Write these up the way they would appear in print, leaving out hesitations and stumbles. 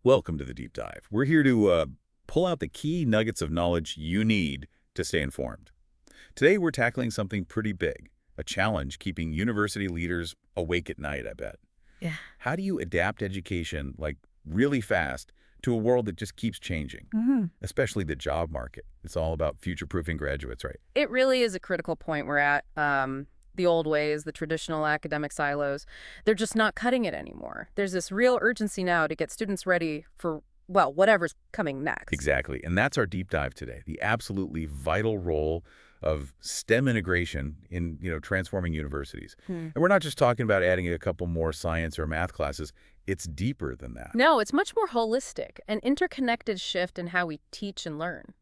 Welcome to the Deep Dive. We're here to pull out the key nuggets of knowledge you need to stay informed. Today, we're tackling something pretty big, a challenge keeping university leaders awake at night, I bet. Yeah. How do you adapt education, like, really fast to a world that just keeps changing, especially the job market? It's all about future-proofing graduates, right? It really is a critical point we're at. The old ways, the traditional academic silos, they're just not cutting it anymore. There's this real urgency now to get students ready for, well, whatever's coming next. Exactly. And that's our deep dive today, the absolutely vital role of STEM integration in, transforming universities. And we're not just talking about adding a couple more science or math classes. It's deeper than that. No, it's much more holistic, an interconnected shift in how we teach and learn.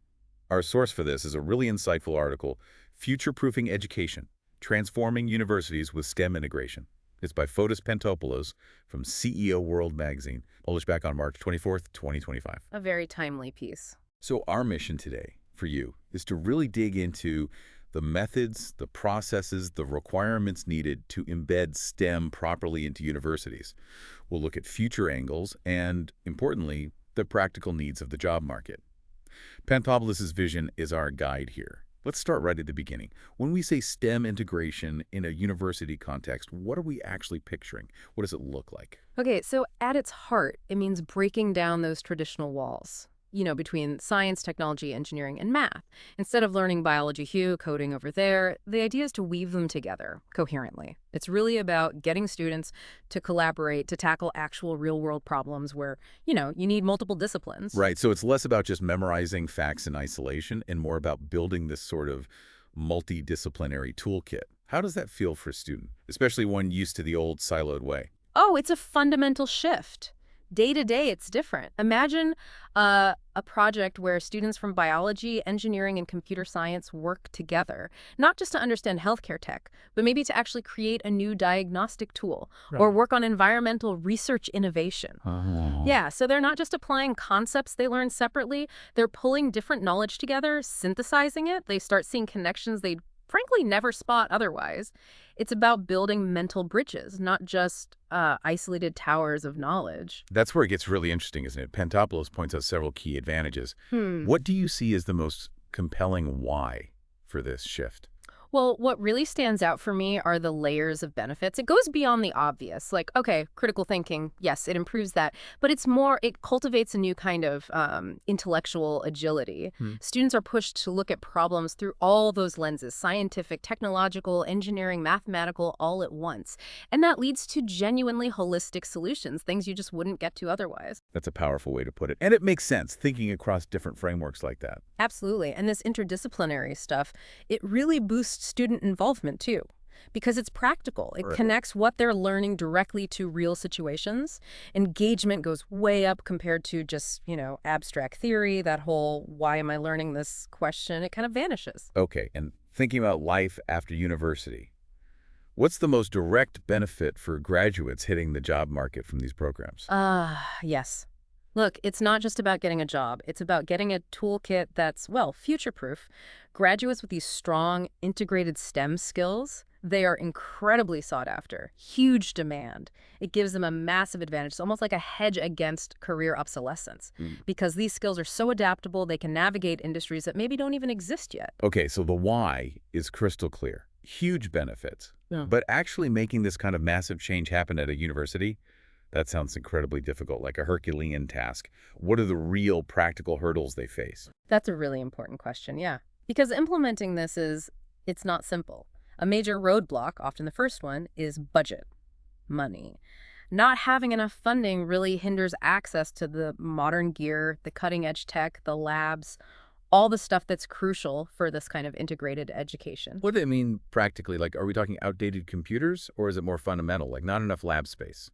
Our source for this is a really insightful article, Future-Proofing Education, Transforming Universities with STEM Integration. It's by Fotis Pantopoulos from CEO World magazine, published back on March 24th, 2025. A very timely piece. So our mission today for you is to really dig into the methods, the processes, the requirements needed to embed STEM properly into universities. We'll look at future angles and, importantly, the practical needs of the job market. Pantopoulos' vision is our guide here. Let's start right at the beginning. When we say STEM integration in a university context, what are we actually picturing? What does it look like? Okay, so at its heart, it means breaking down those traditional walls, between science, technology, engineering, and math. Instead of learning biology here, coding over there, the idea is to weave them together coherently. It's really about getting students to collaborate, to tackle actual real-world problems where, you need multiple disciplines. Right, so it's less about just memorizing facts in isolation and more about building this sort of multidisciplinary toolkit. How does that feel for a student, especially one used to the old siloed way? Oh, it's a fundamental shift. Day to day, it's different. Imagine a project where students from biology, engineering, and computer science work together, not just to understand healthcare tech, but maybe to actually create a new diagnostic tool or work on environmental research innovation. Oh. Yeah, so they're not just applying concepts they learn separately, they're pulling different knowledge together, synthesizing it. They start seeing connections they'd frankly never spot otherwise. It's about building mental bridges, not just isolated towers of knowledge. That's where it gets really interesting, isn't it? Pantopoulos points out several key advantages. What do you see as the most compelling why for this shift? Well, what really stands out for me are the layers of benefits. It goes beyond the obvious. Like, okay, critical thinking, yes, it improves that. But it cultivates a new kind of intellectual agility. Students are pushed to look at problems through all those lenses, scientific, technological, engineering, mathematical, all at once. And that leads to genuinely holistic solutions, things you just wouldn't get to otherwise. That's a powerful way to put it. And it makes sense, thinking across different frameworks like that. Absolutely. And this interdisciplinary stuff, it really boosts student involvement too, because it's practical. It connects what they're learning directly to real situations. Engagement goes way up compared to just, abstract theory. That whole why am I learning this question, it kind of vanishes. Okay, and thinking about life after university, what's the most direct benefit for graduates hitting the job market from these programs? Yes. Look, it's not just about getting a job. It's about getting a toolkit that's, well, future-proof. Graduates with these strong, integrated STEM skills, they are incredibly sought after. Huge demand. It gives them a massive advantage. It's almost like a hedge against career obsolescence because these skills are so adaptable, they can navigate industries that maybe don't even exist yet. Okay, so the why is crystal clear. Huge benefits. Yeah. But actually making this kind of massive change happen at a university, that sounds incredibly difficult, like a Herculean task. What are the real practical hurdles they face? That's a really important question, yeah. Because implementing this it's not simple. A major roadblock, often the first one, is budget, money. Not having enough funding really hinders access to the modern gear, the cutting-edge tech, the labs, all the stuff that's crucial for this kind of integrated education. What do they mean practically? Like, are we talking outdated computers, or is it more fundamental, like not enough lab space?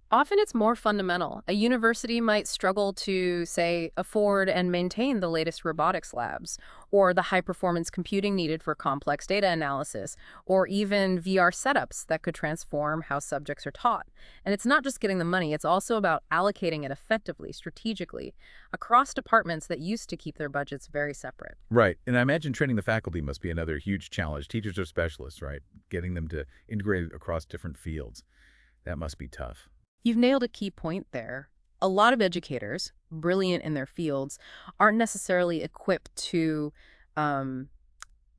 Often it's more fundamental. A university might struggle to, say, afford and maintain the latest robotics labs, or the high-performance computing needed for complex data analysis, or even VR setups that could transform how subjects are taught. And it's not just getting the money, it's also about allocating it effectively, strategically, across departments that used to keep their budgets very separate. Right. And I imagine training the faculty must be another huge challenge. Teachers are specialists, right? Getting them to integrate across different fields. That must be tough. You've nailed a key point there. A lot of educators, brilliant in their fields, aren't necessarily equipped to um,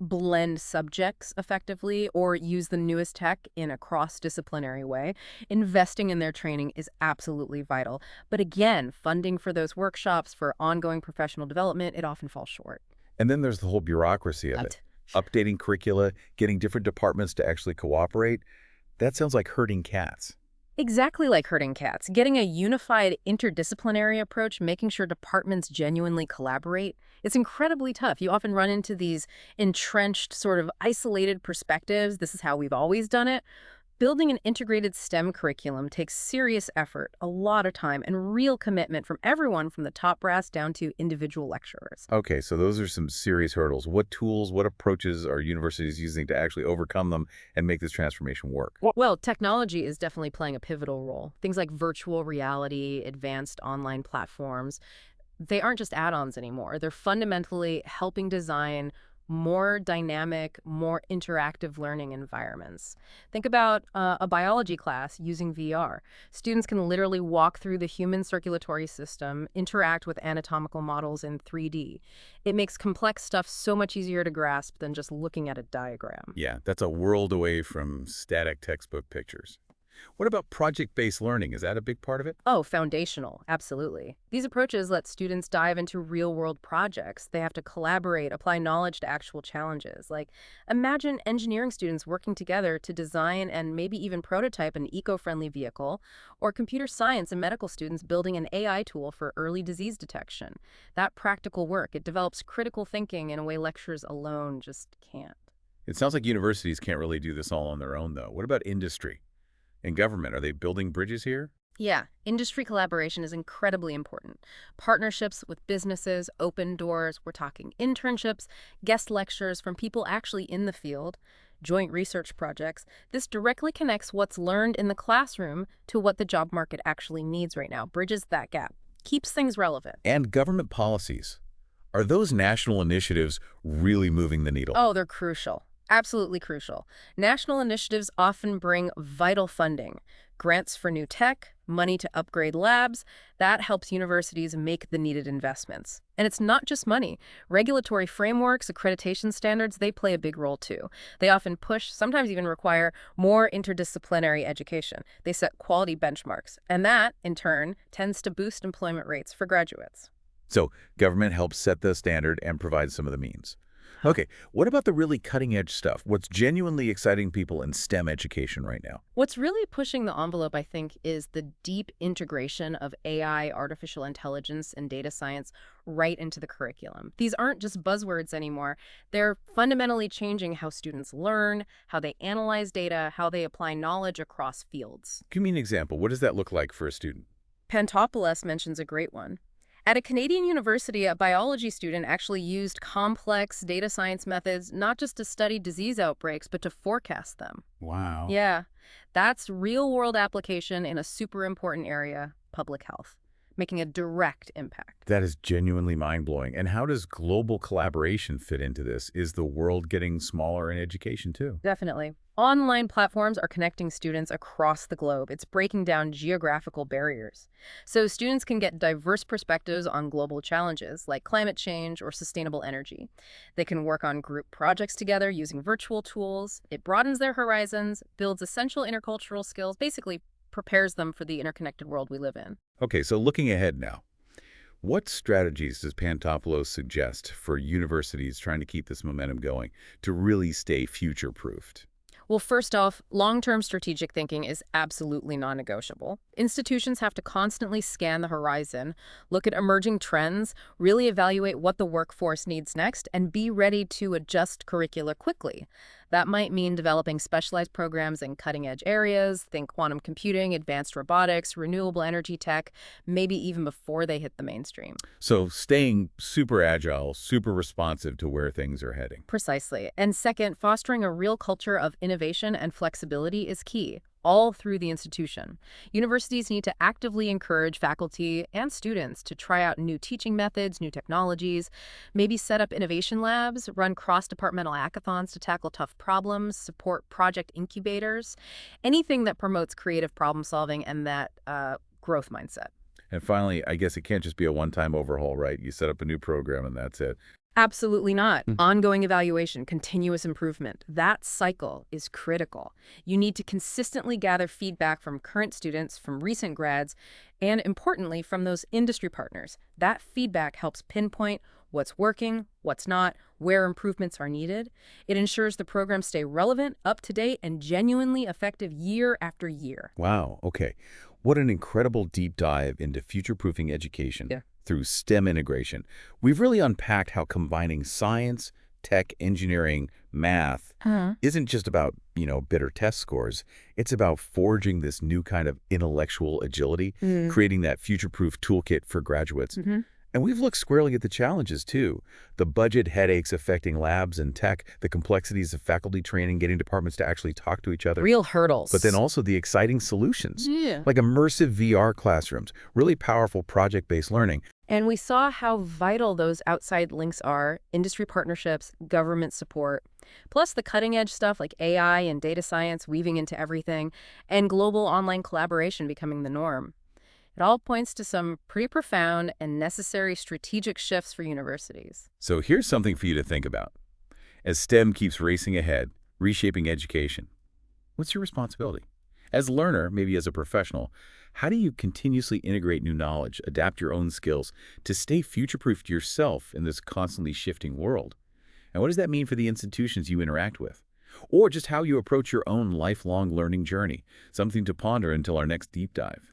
blend subjects effectively or use the newest tech in a cross-disciplinary way. Investing in their training is absolutely vital. But again, funding for those workshops, for ongoing professional development, it often falls short. And then there's the whole bureaucracy of it. That Updating curricula, getting different departments to actually cooperate. That sounds like herding cats. Exactly like herding cats. Getting a unified interdisciplinary approach, making sure departments genuinely collaborate, it's incredibly tough. You often run into these entrenched, sort of isolated perspectives. This is how we've always done it. Building an integrated STEM curriculum takes serious effort, a lot of time, and real commitment from everyone from the top brass down to individual lecturers. Okay, so those are some serious hurdles. What tools, what approaches are universities using to actually overcome them and make this transformation work? Well, technology is definitely playing a pivotal role. Things like virtual reality, advanced online platforms, they aren't just add-ons anymore. They're fundamentally helping design more dynamic, more interactive learning environments. Think about a biology class using VR. Students can literally walk through the human circulatory system, interact with anatomical models in 3D. It makes complex stuff so much easier to grasp than just looking at a diagram. Yeah, that's a world away from static textbook pictures. What about project-based learning? Is that a big part of it? Oh, foundational. Absolutely. These approaches let students dive into real-world projects. They have to collaborate, apply knowledge to actual challenges. Like, imagine engineering students working together to design and maybe even prototype an eco-friendly vehicle, or computer science and medical students building an AI tool for early disease detection. That practical work, it develops critical thinking in a way lectures alone just can't. It sounds like universities can't really do this all on their own, though. What about industry and government? Are they building bridges here? Yeah, industry collaboration is incredibly important. Partnerships with businesses, open doors, we're talking internships, guest lectures from people actually in the field, joint research projects. This directly connects what's learned in the classroom to what the job market actually needs right now, bridges that gap, keeps things relevant. And government policies. Are those national initiatives really moving the needle? Oh, they're crucial. Absolutely crucial. National initiatives often bring vital funding, grants for new tech, money to upgrade labs. That helps universities make the needed investments. And it's not just money. Regulatory frameworks, accreditation standards, they play a big role too. They often push, sometimes even require, more interdisciplinary education. They set quality benchmarks. And that, in turn, tends to boost employment rates for graduates. So government helps set the standard and provides some of the means. Okay, what about the really cutting-edge stuff? What's genuinely exciting people in STEM education right now? What's really pushing the envelope, I think, is the deep integration of AI, artificial intelligence, and data science right into the curriculum. These aren't just buzzwords anymore. They're fundamentally changing how students learn, how they analyze data, how they apply knowledge across fields. Give me an example. What does that look like for a student? Pantopoulos mentions a great one. At a Canadian university, a biology student actually used complex data science methods not just to study disease outbreaks, but to forecast them. Wow. Yeah, that's real-world application in a super important area, public health, making a direct impact. That is genuinely mind-blowing. And how does global collaboration fit into this? Is the world getting smaller in education too? Definitely. Online platforms are connecting students across the globe. It's breaking down geographical barriers. So students can get diverse perspectives on global challenges like climate change or sustainable energy. They can work on group projects together using virtual tools. It broadens their horizons, builds essential intercultural skills, basically prepares them for the interconnected world we live in. Okay, so looking ahead now, what strategies does Pantopoulos suggest for universities trying to keep this momentum going to really stay future-proofed? Well, first off, long-term strategic thinking is absolutely non-negotiable. Institutions have to constantly scan the horizon, look at emerging trends, really evaluate what the workforce needs next, and be ready to adjust curricula quickly. That might mean developing specialized programs in cutting-edge areas, think quantum computing, advanced robotics, renewable energy tech, maybe even before they hit the mainstream. So staying super agile, super responsive to where things are heading. Precisely. And second, fostering a real culture of innovation and flexibility is key, all through the institution. Universities need to actively encourage faculty and students to try out new teaching methods, new technologies, maybe set up innovation labs, run cross-departmental hackathons to tackle tough problems, support project incubators, anything that promotes creative problem solving and that growth mindset. And finally, I guess it can't just be a one-time overhaul, right? You set up a new program and that's it. Absolutely not. Ongoing evaluation, continuous improvement. That cycle is critical. You need to consistently gather feedback from current students, from recent grads, and importantly, from those industry partners. That feedback helps pinpoint what's working, what's not, where improvements are needed. It ensures the programs stay relevant, up to date, and genuinely effective year after year. Wow, okay. What an incredible deep dive into future-proofing education through STEM integration. We've really unpacked how combining science, tech, engineering, math isn't just about, better test scores. It's about forging this new kind of intellectual agility, creating that future-proof toolkit for graduates. And we've looked squarely at the challenges, too. The budget headaches affecting labs and tech, the complexities of faculty training, getting departments to actually talk to each other. Real hurdles. But then also the exciting solutions, like immersive VR classrooms, really powerful project-based learning. And we saw how vital those outside links are, industry partnerships, government support, plus the cutting-edge stuff like AI and data science weaving into everything, and global online collaboration becoming the norm. It all points to some pretty profound and necessary strategic shifts for universities. So here's something for you to think about. As STEM keeps racing ahead, reshaping education, what's your responsibility? As a learner, maybe as a professional, how do you continuously integrate new knowledge, adapt your own skills to stay future-proofed yourself in this constantly shifting world? And what does that mean for the institutions you interact with? Or just how you approach your own lifelong learning journey? Something to ponder until our next deep dive.